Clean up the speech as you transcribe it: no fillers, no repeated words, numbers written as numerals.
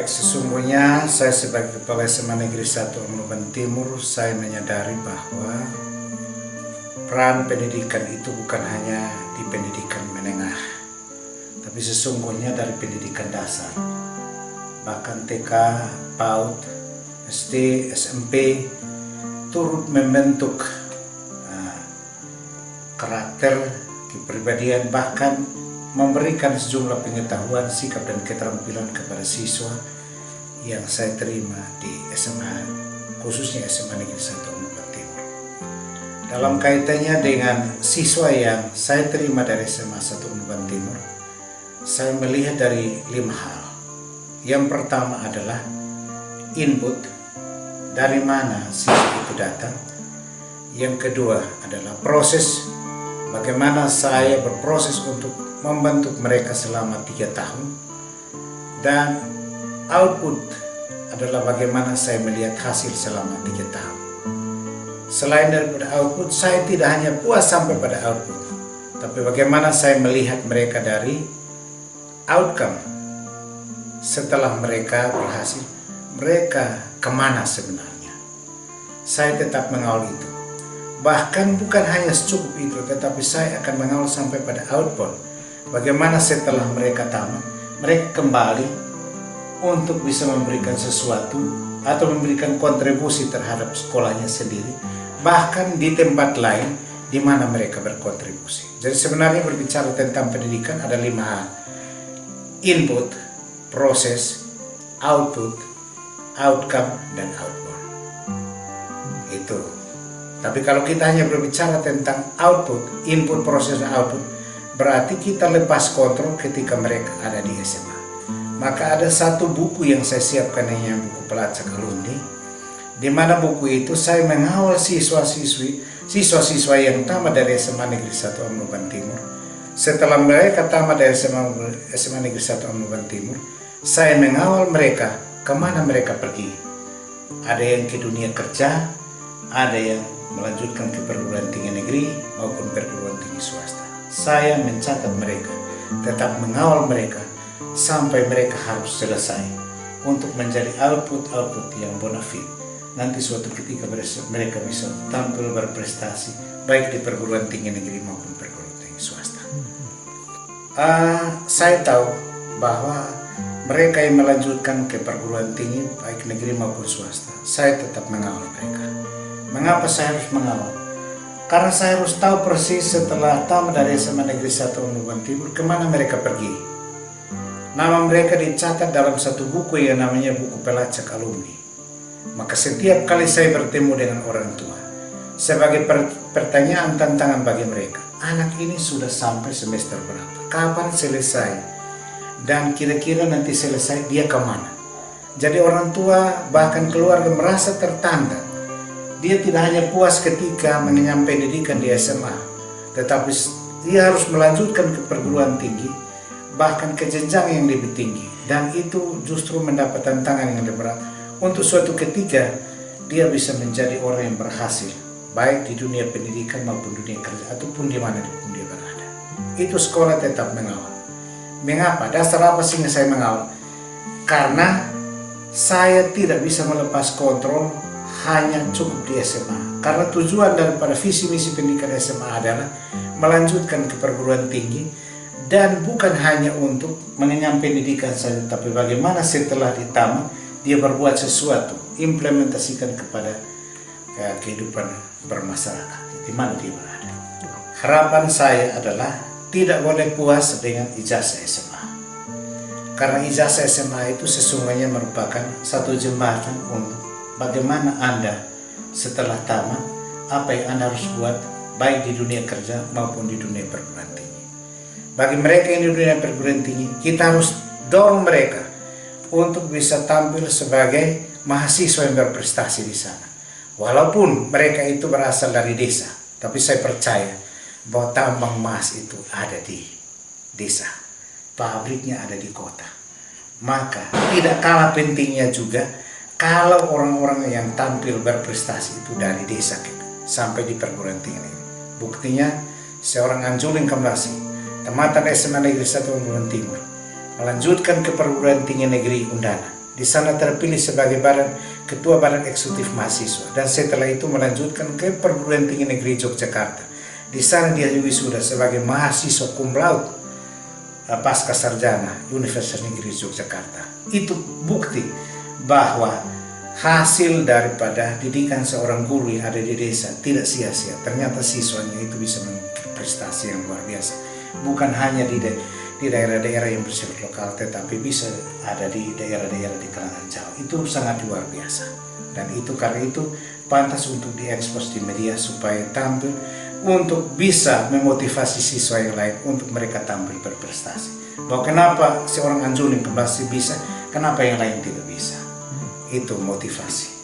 Baik, sesungguhnya saya sebagai Kepala SMA Negeri 1 Omnoban Timur, saya menyadari bahwa peran pendidikan itu bukan hanya di pendidikan menengah, tapi sesungguhnya dari pendidikan dasar. Bahkan TK, PAUD, SD, SMP turut membentuk karakter, kepribadian, bahkan memberikan sejumlah pengetahuan, sikap, dan keterampilan kepada siswa yang saya terima di SMA, khususnya SMA Negeri 1 Omnoban Timur. Dalam kaitannya dengan siswa yang saya terima dari SMA 1 Omnoban Timur, saya melihat dari 5 hal. Yang pertama adalah input, dari mana siswa itu datang. Yang kedua adalah proses, bagaimana saya berproses untuk membentuk mereka selama 3 tahun. Dan output adalah bagaimana saya melihat hasil selama 3 tahun. Selain daripada output, saya tidak hanya puas sampai pada output, tapi bagaimana saya melihat mereka dari outcome. Setelah mereka berhasil, mereka kemana sebenarnya. Saya tetap mengawal itu. Bahkan bukan hanya cukup itu, tetapi saya akan mengawal sampai pada output. Bagaimana setelah mereka tamat, mereka kembali untuk bisa memberikan sesuatu atau memberikan kontribusi terhadap sekolahnya sendiri, bahkan di tempat lain di mana mereka berkontribusi. Jadi sebenarnya berbicara tentang pendidikan ada 5 hal: input, proses, output, outcome, dan output. Itu. Tapi kalau kita hanya berbicara tentang output, input, proses, dan output, berarti kita lepas kontrol ketika mereka ada di SMA. Maka ada satu buku yang saya siapkan, yang buku pelacak alumni, di mana buku itu saya mengawal siswa-siswa yang tamat dari SMA Negeri 1 Omnoban Timur. Setelah mereka tamat dari SMA Negeri 1 Omnoban Timur, saya mengawal mereka kemana mereka pergi. Ada yang ke dunia kerja, ada yang melanjutkan ke perguruan tinggi negeri maupun perguruan tinggi swasta. Saya mencatat mereka, tetap mengawal mereka sampai mereka harus selesai untuk menjadi output yang bonafide. Nanti suatu ketika mereka bisa tampil berprestasi baik di perguruan tinggi negeri maupun perguruan tinggi swasta. Saya tahu bahwa mereka yang melanjutkan ke perguruan tinggi baik negeri maupun swasta, saya tetap mengawal mereka. Mengapa saya harus mengawal? Karena saya harus tahu persis setelah tamat dari SMA Negeri 1 Omnoban Timur kemana mereka pergi. Nama mereka dicatat dalam satu buku yang namanya buku pelacak alumni. Maka setiap kali saya bertemu dengan orang tua, sebagai pertanyaan tantangan bagi mereka, anak ini sudah sampai semester berapa? Kapan selesai? Dan kira-kira nanti selesai dia kemana? Jadi orang tua bahkan keluarga merasa tertantang. Dia tidak hanya puas ketika mengenyam pendidikan di SMA, tetapi dia harus melanjutkan ke perguruan tinggi, bahkan ke jenjang yang lebih tinggi. Dan itu justru mendapat tantangan yang lebih berat. Untuk suatu ketika, dia bisa menjadi orang yang berhasil, baik di dunia pendidikan maupun dunia kerja, ataupun di mana pun dia berada. Itu sekolah tetap mengawal. Mengapa? Dasar apa sehingga saya mengawal? Karena saya tidak bisa melepas kontrol hanya cukup di SMA. Karena tujuan daripada visi misi pendidikan SMA adalah melanjutkan ke perguruan tinggi, dan bukan hanya untuk mengenyam pendidikan saja, tapi bagaimana setelah ditamat dia berbuat sesuatu, implementasikan kepada kehidupan bermasyarakat di mana dia berada. Harapan saya adalah tidak boleh puas dengan ijazah SMA. Karena ijazah SMA itu sesungguhnya merupakan satu jembatan untuk bagaimana Anda setelah tamat, apa yang Anda harus buat baik di dunia kerja maupun di dunia perguruan tinggi. Bagi mereka yang di dunia perguruan tinggi, kita harus dorong mereka untuk bisa tampil sebagai mahasiswa yang berprestasi di sana. Walaupun mereka itu berasal dari desa, tapi saya percaya bahwa tambang emas itu ada di desa, pabriknya ada di kota. Maka tidak kalah pentingnya juga kalau orang-orang yang tampil berprestasi itu dari desa sampai di perguruan tinggi negeri. Buktinya seorang Anjuling Kamlasi, tamatan SMA Negeri 1 Omnoban Timur, melanjutkan ke perguruan tinggi negeri Undana, Di sana terpilih sebagai ketua badan eksekutif mahasiswa, dan setelah itu melanjutkan ke Perguruan Tinggi Negeri Yogyakarta. Di sana dia wisuda sebagai mahasiswa cum laude pasca sarjana Universitas Negeri Yogyakarta. Itu bukti bahwa hasil daripada didikan seorang guru yang ada di desa tidak sia-sia. Ternyata siswanya itu bisa memiliki prestasi yang luar biasa. Bukan hanya di daerah-daerah yang bersifat lokal, tetapi bisa ada di daerah-daerah di kalangan Jawa. Itu sangat luar biasa. Dan itu karena itu pantas untuk diekspos di media supaya tampil untuk bisa memotivasi siswa yang lain untuk mereka tampil berprestasi. Bahwa kenapa seorang Anjoning Kembasi bisa, kenapa yang lain tidak bisa. Itu motivasi.